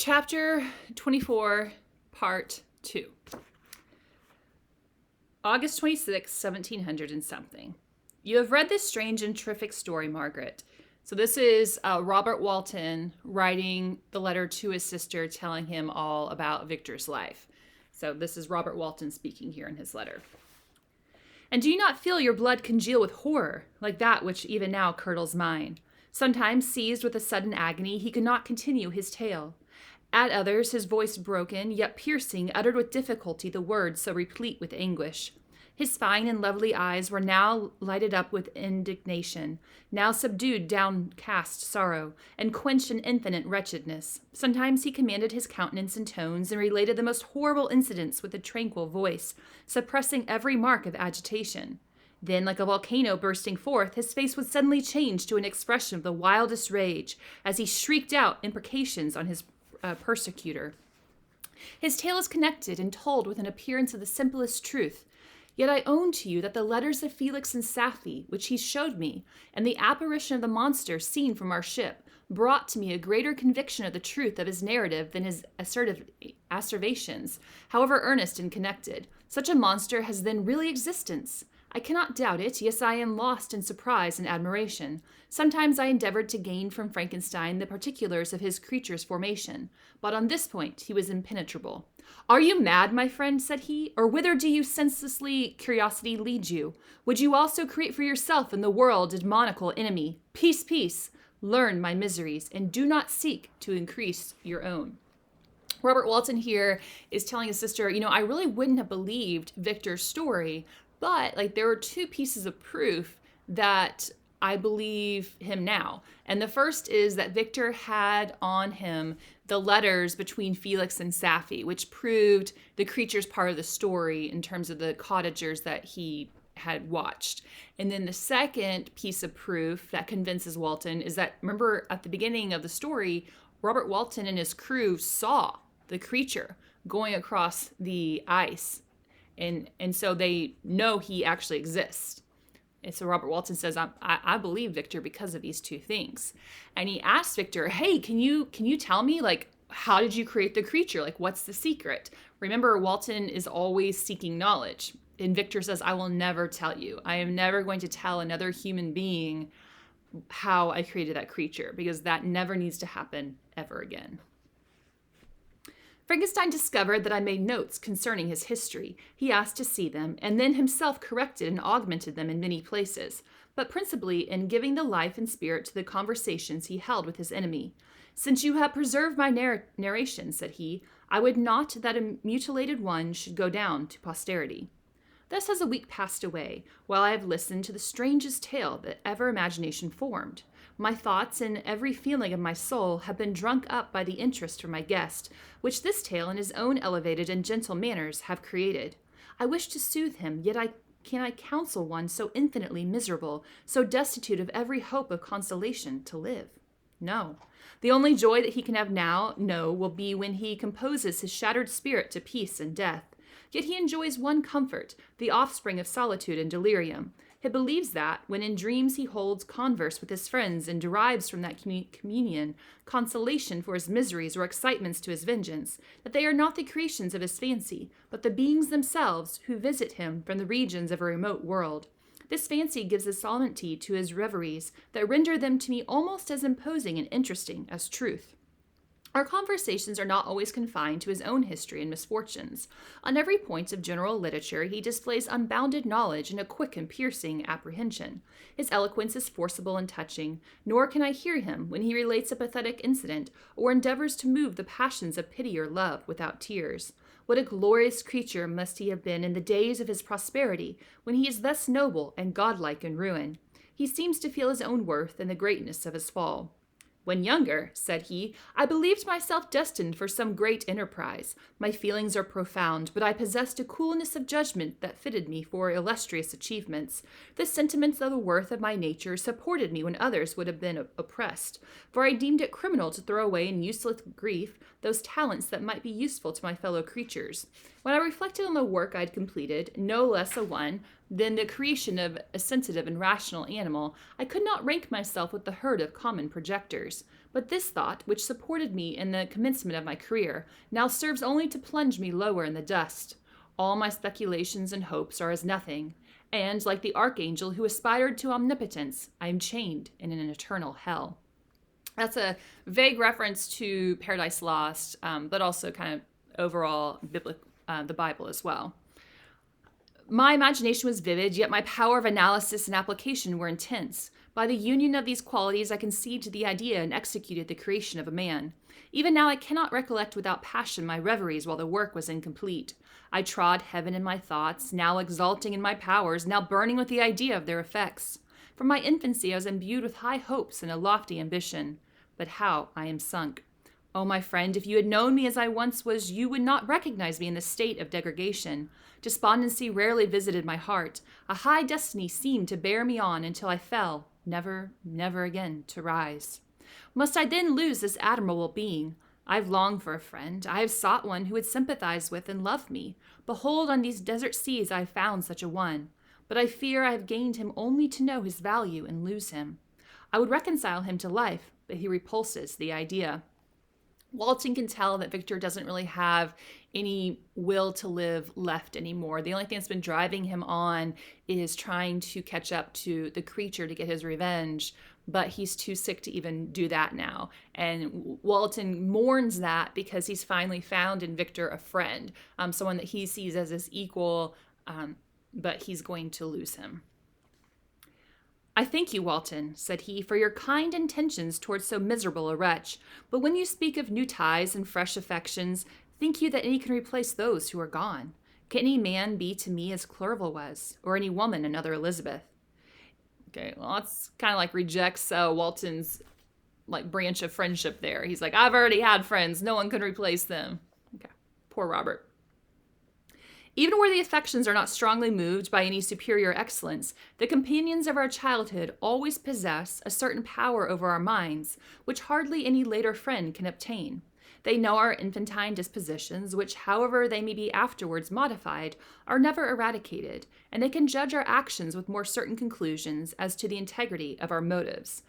Chapter 24, Part 2. August 26, 1700 and something. You have read this strange and terrific story, Margaret. So this is Robert Walton writing the letter to his sister, telling him all about Victor's life. So this is Robert Walton speaking here in his letter. And do you not feel your blood congeal with horror, like that which even now curdles mine? Sometimes, seized with a sudden agony, he could not continue his tale. At others, his voice broken, yet piercing, uttered with difficulty the words so replete with anguish. His fine and lovely eyes were now lighted up with indignation, now subdued downcast sorrow, and quenched in infinite wretchedness. Sometimes he commanded his countenance and tones, and related the most horrible incidents with a tranquil voice, suppressing every mark of agitation. Then, like a volcano bursting forth, his face would suddenly change to an expression of the wildest rage, as he shrieked out imprecations on his persecutor. His tale is connected and told with an appearance of the simplest truth. Yet I own to you that the letters of Felix and Safie, which he showed me, and the apparition of the monster seen from our ship, brought to me a greater conviction of the truth of his narrative than his assertive asseverations, however earnest and connected. Such a monster has then really existence. I cannot doubt it, yes, I am lost in surprise and admiration. Sometimes I endeavored to gain from Frankenstein the particulars of his creature's formation, but on this point he was impenetrable. Are you mad, my friend, said he, or whither do you senselessly curiosity lead you? Would you also create for yourself in the world a demoniacal enemy? Peace, peace, learn my miseries, and do not seek to increase your own. Robert Walton here is telling his sister, I really wouldn't have believed Victor's story, but there were two pieces of proof that I believe him now. And the first is that Victor had on him the letters between Felix and Safie, which proved the creature's part of the story in terms of the cottagers that he had watched. And then the second piece of proof that convinces Walton is that, remember at the beginning of the story, Robert Walton and his crew saw the creature going across the ice. And so they know he actually exists. And so Robert Walton says, I believe Victor because of these two things. And he asks Victor, hey, can you tell me, how did you create the creature? What's the secret? Remember, Walton is always seeking knowledge. And Victor says, I will never tell you. I am never going to tell another human being how I created that creature, because that never needs to happen ever again. Frankenstein discovered that I made notes concerning his history. He asked to see them, and then himself corrected and augmented them in many places, but principally in giving the life and spirit to the conversations he held with his enemy. Since you have preserved my narration, said he, I would not that a mutilated one should go down to posterity. Thus has a week passed away, while I have listened to the strangest tale that ever imagination formed. My thoughts and every feeling of my soul have been drunk up by the interest for my guest, which this tale in his own elevated and gentle manners have created. I wish to soothe him, yet can I counsel one so infinitely miserable, so destitute of every hope of consolation, to live? No. The only joy that he can have now, will be when he composes his shattered spirit to peace and death. Yet he enjoys one comfort, the offspring of solitude and delirium. He believes that, when in dreams he holds converse with his friends and derives from that communion consolation for his miseries or excitements to his vengeance, that they are not the creations of his fancy, but the beings themselves who visit him from the regions of a remote world. This fancy gives a solemnity to his reveries that render them to me almost as imposing and interesting as truth. Our conversations are not always confined to his own history and misfortunes. On every point of general literature, he displays unbounded knowledge and a quick and piercing apprehension. His eloquence is forcible and touching, nor can I hear him when he relates a pathetic incident or endeavors to move the passions of pity or love without tears. What a glorious creature must he have been in the days of his prosperity, when he is thus noble and godlike in ruin. He seems to feel his own worth and the greatness of his fall. When younger, said he, I believed myself destined for some great enterprise. My feelings are profound, but I possessed a coolness of judgment that fitted me for illustrious achievements. The sentiments of the worth of my nature supported me when others would have been oppressed, for I deemed it criminal to throw away in useless grief those talents that might be useful to my fellow creatures. When I reflected on the work I had completed, no less a one than the creation of a sensitive and rational animal, I could not rank myself with the herd of common projectors. But this thought, which supported me in the commencement of my career, now serves only to plunge me lower in the dust. All my speculations and hopes are as nothing, and, like the archangel who aspired to omnipotence, I am chained in an eternal hell. That's a vague reference to Paradise Lost, but also kind of overall the Bible as well. My imagination was vivid, yet my power of analysis and application were intense. By the union of these qualities, I conceived the idea and executed the creation of a man. Even now I cannot recollect without passion my reveries while the work was incomplete. I trod heaven in my thoughts, now exulting in my powers, now burning with the idea of their effects. From my infancy I was imbued with high hopes and a lofty ambition. But how I am sunk! Oh, my friend, if you had known me as I once was, you would not recognize me in this state of degradation. Despondency rarely visited my heart. A high destiny seemed to bear me on until I fell, never, never again to rise. Must I then lose this admirable being? I have longed for a friend. I have sought one who would sympathize with and love me. Behold, on these desert seas I have found such a one. But I fear I have gained him only to know his value and lose him. I would reconcile him to life, but he repulses the idea. Walton can tell that Victor doesn't really have any will to live left anymore. The only thing that's been driving him on is trying to catch up to the creature to get his revenge, but he's too sick to even do that now. And Walton mourns that because he's finally found in Victor a friend, someone that he sees as his equal, but he's going to lose him. I thank you, Walton, said he, for your kind intentions towards so miserable a wretch. But when you speak of new ties and fresh affections, think you that any can replace those who are gone? Can any man be to me as Clerval was, or any woman another Elizabeth? Okay, well, that's kind of like rejects Walton's branch of friendship there. He's like, I've already had friends. No one can replace them. Okay, poor Robert. Even where the affections are not strongly moved by any superior excellence, the companions of our childhood always possess a certain power over our minds, which hardly any later friend can obtain. They know our infantine dispositions, which, however they may be afterwards modified, are never eradicated, and they can judge our actions with more certain conclusions as to the integrity of our motives.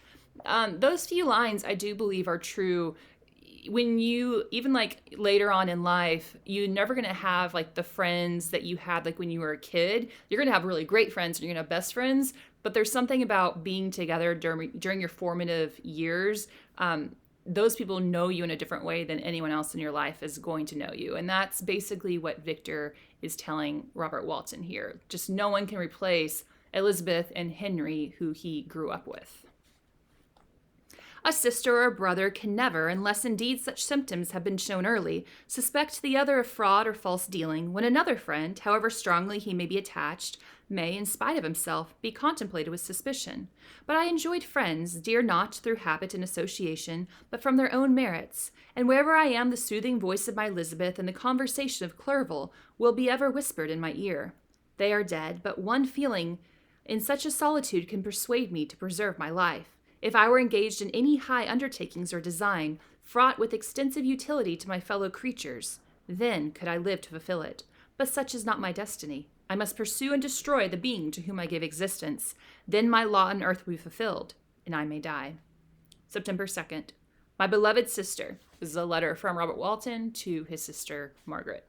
Those few lines, I do believe, are true. When you, even later on in life, you're never going to have the friends that you had when you were a kid. You're going to have really great friends and you're going to have best friends, but there's something about being together during your formative years. Those people know you in a different way than anyone else in your life is going to know you. And that's basically what Victor is telling Robert Walton here. Just no one can replace Elizabeth and Henry, who he grew up with. A sister or a brother can never, unless indeed such symptoms have been shown early, suspect the other of fraud or false dealing, when another friend, however strongly he may be attached, may, in spite of himself, be contemplated with suspicion. But I enjoyed friends, dear not through habit and association, but from their own merits, and wherever I am the soothing voice of my Elizabeth and the conversation of Clerval will be ever whispered in my ear. They are dead, but one feeling in such a solitude can persuade me to preserve my life. If I were engaged in any high undertakings or design, fraught with extensive utility to my fellow creatures, then could I live to fulfill it. But such is not my destiny. I must pursue and destroy the being to whom I gave existence. Then my lot on earth will be fulfilled, and I may die. September 2nd. My beloved sister. This is a letter from Robert Walton to his sister Margaret.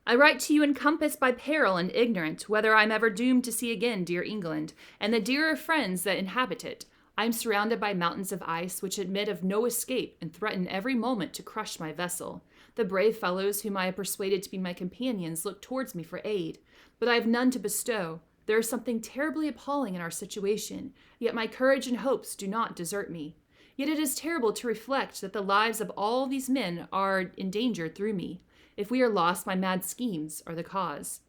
I write to you encompassed by peril and ignorant whether I am ever doomed to see again dear England, and the dearer friends that inhabit it. I am surrounded by mountains of ice which admit of no escape and threaten every moment to crush my vessel. The brave fellows whom I have persuaded to be my companions look towards me for aid, but I have none to bestow. There is something terribly appalling in our situation, yet my courage and hopes do not desert me. Yet it is terrible to reflect that the lives of all these men are endangered through me. If we are lost, my mad schemes are the cause.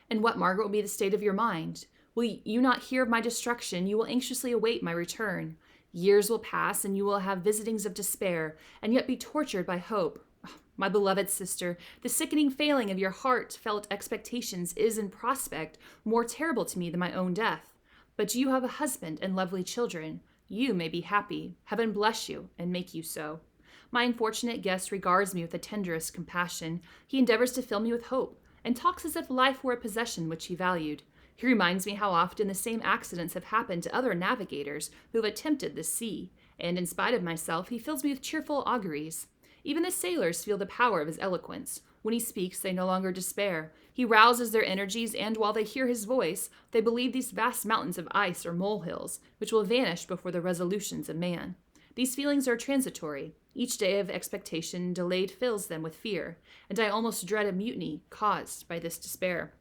And what, Margaret, will be the state of your mind? Will you not hear of my destruction? You will anxiously await my return. Years will pass, and you will have visitings of despair, and yet be tortured by hope. Oh, my beloved sister, the sickening failing of your heartfelt expectations is, in prospect, more terrible to me than my own death. But you have a husband and lovely children. You may be happy. Heaven bless you, and make you so. My unfortunate guest regards me with the tenderest compassion. He endeavors to fill me with hope, and talks as if life were a possession which he valued. He reminds me how often the same accidents have happened to other navigators who have attempted the sea, and in spite of myself, he fills me with cheerful auguries. Even the sailors feel the power of his eloquence. When he speaks, they no longer despair. He rouses their energies, and while they hear his voice, they believe these vast mountains of ice are molehills, which will vanish before the resolutions of man. These feelings are transitory. Each day of expectation delayed fills them with fear, and I almost dread a mutiny caused by this despair.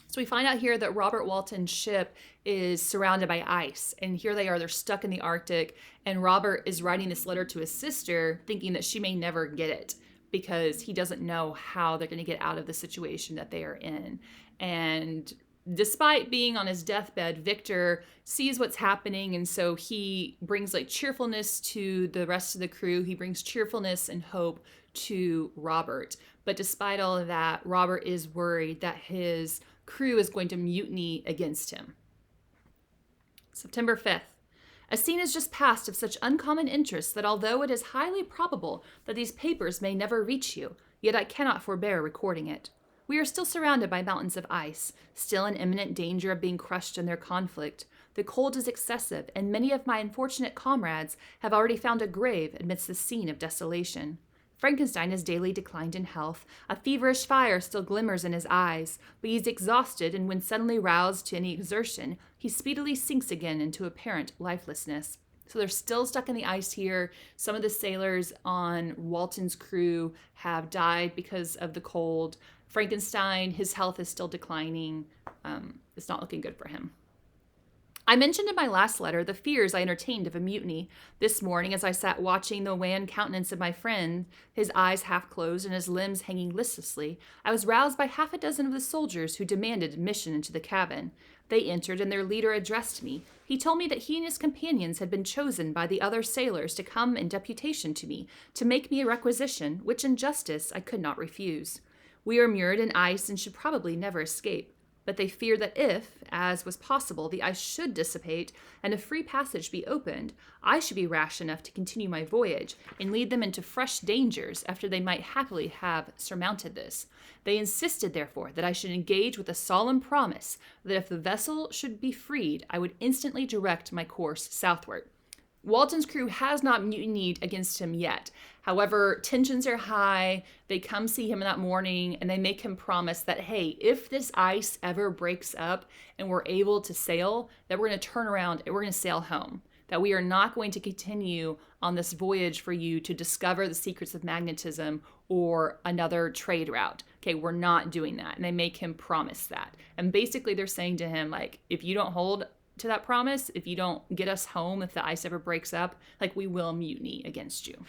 So we find out here that Robert Walton's ship is surrounded by ice, and here they are, they're stuck in the Arctic, and Robert is writing this letter to his sister thinking that she may never get it because he doesn't know how they're going to get out of the situation that they are in. And despite being on his deathbed, Victor sees what's happening, and so he brings like cheerfulness to the rest of the crew. He brings cheerfulness and hope to Robert. But despite all of that, Robert is worried that his crew is going to mutiny against him. September 5th. A scene has just passed of such uncommon interest that although it is highly probable that these papers may never reach you, yet I cannot forbear recording it. We are still surrounded by mountains of ice, still in imminent danger of being crushed in their conflict. The cold is excessive, and many of my unfortunate comrades have already found a grave amidst the scene of desolation. Frankenstein has daily declined in health. A feverish fire still glimmers in his eyes, but he is exhausted, and when suddenly roused to any exertion, he speedily sinks again into apparent lifelessness. So they're still stuck in the ice here. Some of the sailors on Walton's crew have died because of the cold. Frankenstein, his health is still declining. It's not looking good for him. I mentioned in my last letter the fears I entertained of a mutiny. This morning, as I sat watching the wan countenance of my friend, his eyes half closed and his limbs hanging listlessly, I was roused by half a dozen of the soldiers who demanded admission into the cabin. They entered, and their leader addressed me. He told me that he and his companions had been chosen by the other sailors to come in deputation to me, to make me a requisition, which in justice I could not refuse. We are mured in ice and should probably never escape. But they fear that if, as was possible, the ice should dissipate and a free passage be opened, I should be rash enough to continue my voyage and lead them into fresh dangers after they might happily have surmounted this. They insisted, therefore, that I should engage with a solemn promise that if the vessel should be freed, I would instantly direct my course southward. Walton's crew has not mutinied against him yet. However, tensions are high. They come see him that morning and they make him promise that, hey, if this ice ever breaks up and we're able to sail, that we're going to turn around and we're going to sail home. That we are not going to continue on this voyage for you to discover the secrets of magnetism or another trade route. Okay, we're not doing that. And they make him promise that. And basically they're saying to him, like, if you don't hold to that promise, if you don't get us home, if the ice ever breaks up, like, we will mutiny against you.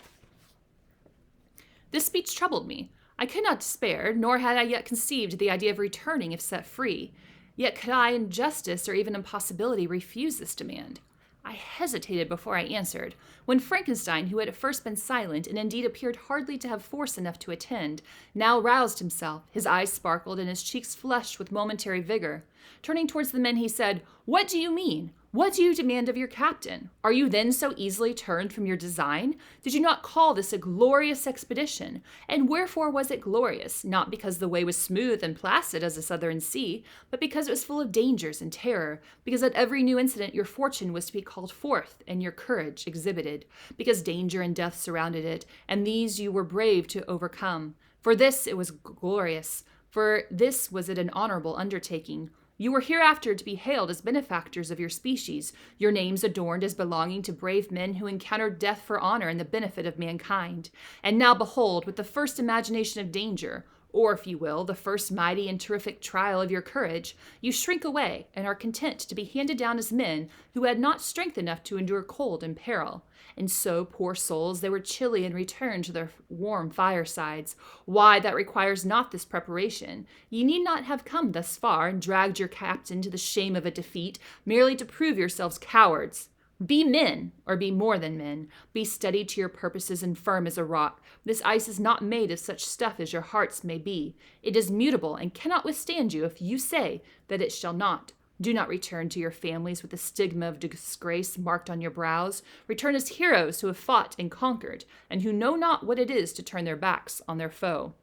This speech troubled me. I could not despair, nor had I yet conceived the idea of returning if set free. Yet could I, in justice or even in possibility, refuse this demand? I hesitated before I answered, when Frankenstein, who had at first been silent and indeed appeared hardly to have force enough to attend, now roused himself. His eyes sparkled and his cheeks flushed with momentary vigor. Turning towards the men, he said, "What do you mean? What do you demand of your captain? Are you then so easily turned from your design? Did you not call this a glorious expedition? And wherefore was it glorious? Not because the way was smooth and placid as a southern sea, but because it was full of dangers and terror, because at every new incident your fortune was to be called forth and your courage exhibited, because danger and death surrounded it, and these you were brave to overcome. For this it was glorious, for this was it an honorable undertaking. You were hereafter to be hailed as benefactors of your species, your names adorned as belonging to brave men who encountered death for honor and the benefit of mankind. And now behold, with the first imagination of danger, or, if you will, the first mighty and terrific trial of your courage, you shrink away and are content to be handed down as men who had not strength enough to endure cold and peril. And so, poor souls, they were chilly and returned to their warm firesides. Why, that requires not this preparation. Ye need not have come thus far and dragged your captain to the shame of a defeat, merely to prove yourselves cowards. Be men, or be more than men. Be steady to your purposes and firm as a rock. This ice is not made of such stuff as your hearts may be. It is mutable and cannot withstand you if you say that it shall not. Do not return to your families with the stigma of disgrace marked on your brows. Return as heroes who have fought and conquered, and who know not what it is to turn their backs on their foe."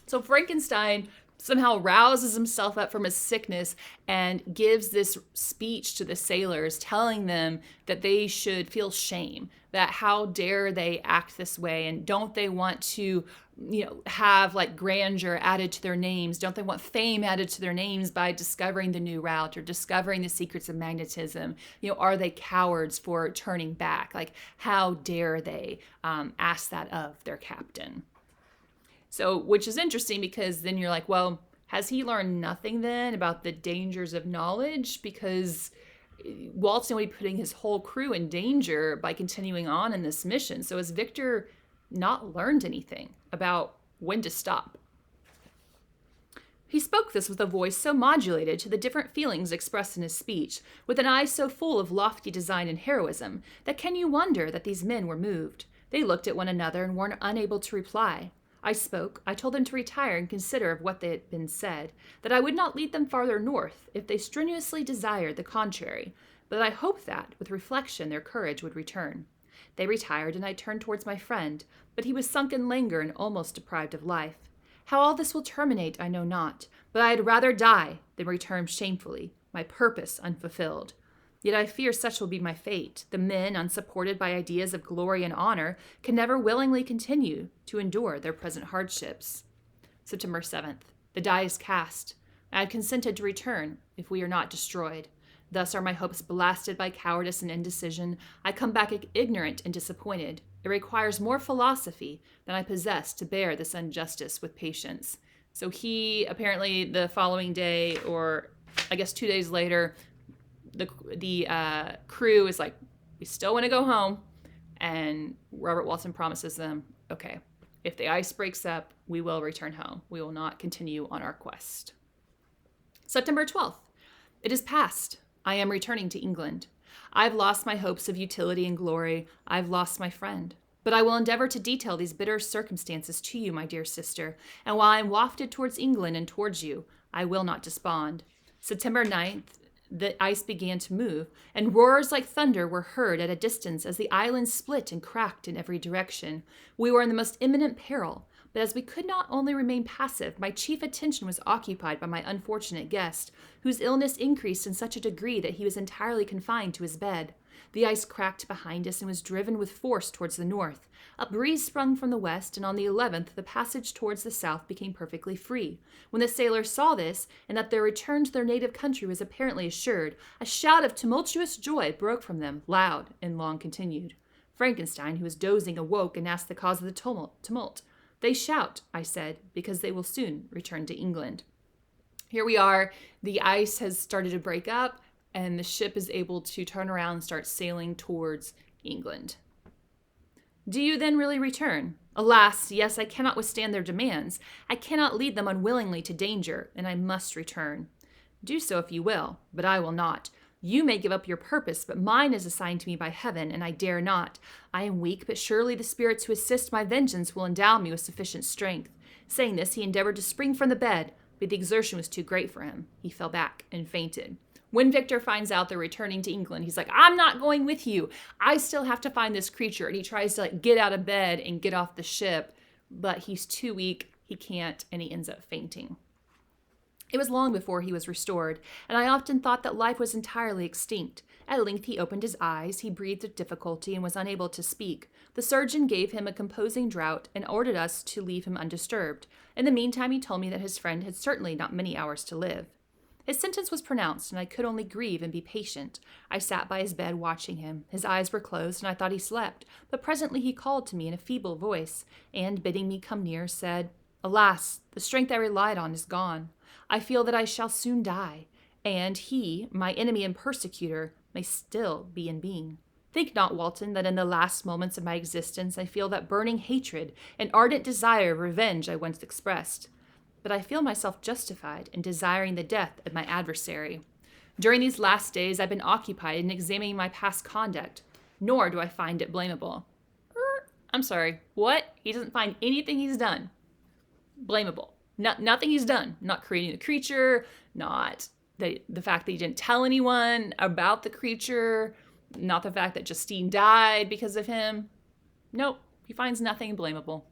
So Frankenstein somehow rouses himself up from his sickness and gives this speech to the sailors, telling them that they should feel shame, that how dare they act this way, and don't they want to, have like grandeur added to their names? Don't they want fame added to their names by discovering the new route or discovering the secrets of magnetism? Are they cowards for turning back? Like, how dare they ask that of their captain? So, which is interesting, because then you're like, well, has he learned nothing then about the dangers of knowledge? Because Walt's going to be putting his whole crew in danger by continuing on in this mission. So has Victor not learned anything about when to stop? He spoke this with a voice so modulated to the different feelings expressed in his speech, with an eye so full of lofty design and heroism, that can you wonder that these men were moved? They looked at one another and were unable to reply. I spoke. I told them to retire and consider of what they had been said, that I would not lead them farther north if they strenuously desired the contrary, but I hoped that, with reflection, their courage would return. They retired, and I turned towards my friend, but he was sunk in languor and almost deprived of life. How all this will terminate I know not, but I had rather die than return shamefully, my purpose unfulfilled. Yet I fear such will be my fate. The men, unsupported by ideas of glory and honor, can never willingly continue to endure their present hardships. September 7th. The die is cast. I have consented to return, if we are not destroyed. Thus are my hopes blasted by cowardice and indecision. I come back ignorant and disappointed. It requires more philosophy than I possess to bear this injustice with patience. So he, apparently the following day, or I guess 2 days later, the crew is like, we still want to go home. And Robert Walton promises them, okay, if the ice breaks up, we will return home. We will not continue on our quest. September 12th. It is past. I am returning to England. I've lost my hopes of utility and glory. I've lost my friend. But I will endeavor to detail these bitter circumstances to you, my dear sister, and while I am wafted towards England and towards you, I will not despond. September 9th, the ice began to move, and roars like thunder were heard at a distance as the island split and cracked in every direction. We were in the most imminent peril, but as we could not only remain passive, my chief attention was occupied by my unfortunate guest, whose illness increased in such a degree that he was entirely confined to his bed. The ice cracked behind us and was driven with force towards the north. A breeze sprung from the west, and on the 11th the passage towards the south became perfectly free. When the sailors saw this, and that their return to their native country was apparently assured, a shout of tumultuous joy broke from them, loud and long continued. Frankenstein, who was dozing, awoke and asked the cause of the tumult. They shout, I said, because they will soon return to England. Here we are. The ice has started to break up, and the ship is able to turn around and start sailing towards England. Do you then really return? Alas, yes, I cannot withstand their demands. I cannot lead them unwillingly to danger, and I must return. Do so if you will, but I will not. You may give up your purpose, but mine is assigned to me by heaven, and I dare not. I am weak, but surely the spirits who assist my vengeance will endow me with sufficient strength. Saying this, he endeavored to spring from the bed, but the exertion was too great for him. He fell back and fainted. When Victor finds out they're returning to England, he's like, I'm not going with you. I still have to find this creature. And he tries to get out of bed and get off the ship, but he's too weak. He can't, and he ends up fainting. It was long before he was restored, and I often thought that life was entirely extinct. At length he opened his eyes, he breathed with difficulty and was unable to speak. The surgeon gave him a composing draught and ordered us to leave him undisturbed. In the meantime he told me that his friend had certainly not many hours to live. His sentence was pronounced, and I could only grieve and be patient. I sat by his bed watching him. His eyes were closed, and I thought he slept, but presently he called to me in a feeble voice, and, bidding me come near, said, Alas, the strength I relied on is gone. I feel that I shall soon die, and he, my enemy and persecutor, may still be in being. Think not, Walton, that in the last moments of my existence I feel that burning hatred and ardent desire of revenge I once expressed. But I feel myself justified in desiring the death of my adversary. During these last days I've been occupied in examining my past conduct, nor do I find it blamable. I'm sorry, what? He doesn't find anything he's done blamable. Nothing he's done. Not creating the creature, not the fact that he didn't tell anyone about the creature, not the fact that Justine died because of him. Nope, he finds nothing blamable.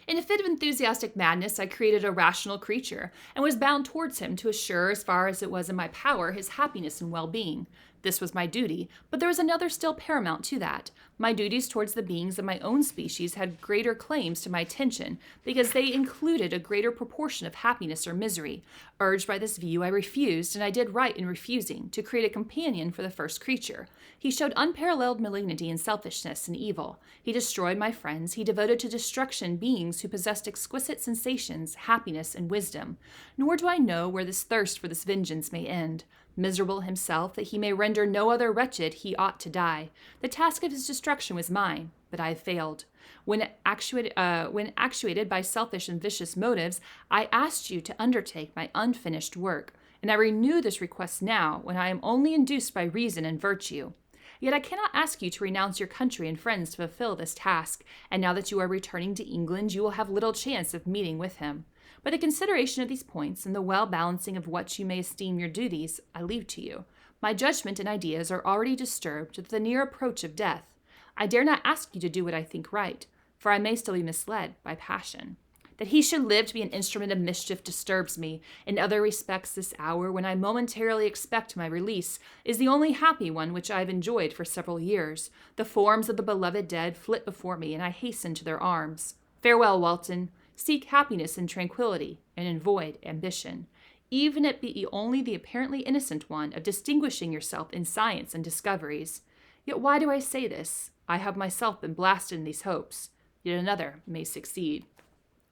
In a fit of enthusiastic madness, I created a rational creature and was bound towards him to assure, as far as it was in my power, his happiness and well-being. This was my duty, but there was another still paramount to that. My duties towards the beings of my own species had greater claims to my attention because they included a greater proportion of happiness or misery. Urged by this view, I refused, and I did right in refusing, to create a companion for the first creature. He showed unparalleled malignity and selfishness and evil. He destroyed my friends. He devoted to destruction beings who possessed exquisite sensations, happiness, and wisdom. Nor do I know where this thirst for this vengeance may end. Miserable himself, that he may render no other wretched, he ought to die. The task of his destruction was mine, but I have failed. When actuated by selfish and vicious motives, I asked you to undertake my unfinished work, and I renew this request now, when I am only induced by reason and virtue. Yet I cannot ask you to renounce your country and friends to fulfill this task, and now that you are returning to England, you will have little chance of meeting with him. By the consideration of these points and the well-balancing of what you may esteem your duties, I leave to you. My judgment and ideas are already disturbed with the near approach of death. I dare not ask you to do what I think right, for I may still be misled by passion. That he should live to be an instrument of mischief disturbs me. In other respects, this hour, when I momentarily expect my release, is the only happy one which I have enjoyed for several years. The forms of the beloved dead flit before me, and I hasten to their arms. Farewell, Walton. Seek happiness in tranquility, and avoid ambition, even it be only the apparently innocent one of distinguishing yourself in science and discoveries. Yet why do I say this? I have myself been blasted in these hopes. Yet another may succeed.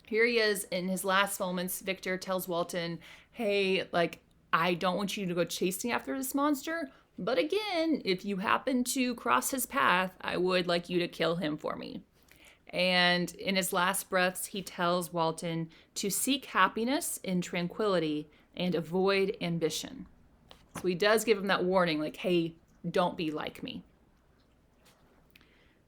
Here he is in his last moments. Victor tells Walton, hey, I don't want you to go chasing after this monster, but again, if you happen to cross his path, I would like you to kill him for me. And in his last breaths, he tells Walton to seek happiness in tranquility and avoid ambition. So he does give him that warning, hey, don't be like me.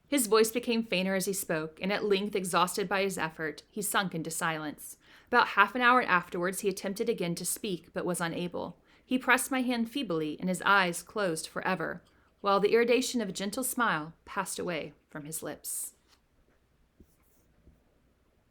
His voice became fainter as he spoke, and at length, exhausted by his effort, he sunk into silence. About half an hour afterwards, he attempted again to speak, but was unable. He pressed my hand feebly, and his eyes closed forever, while the irritation of a gentle smile passed away from his lips.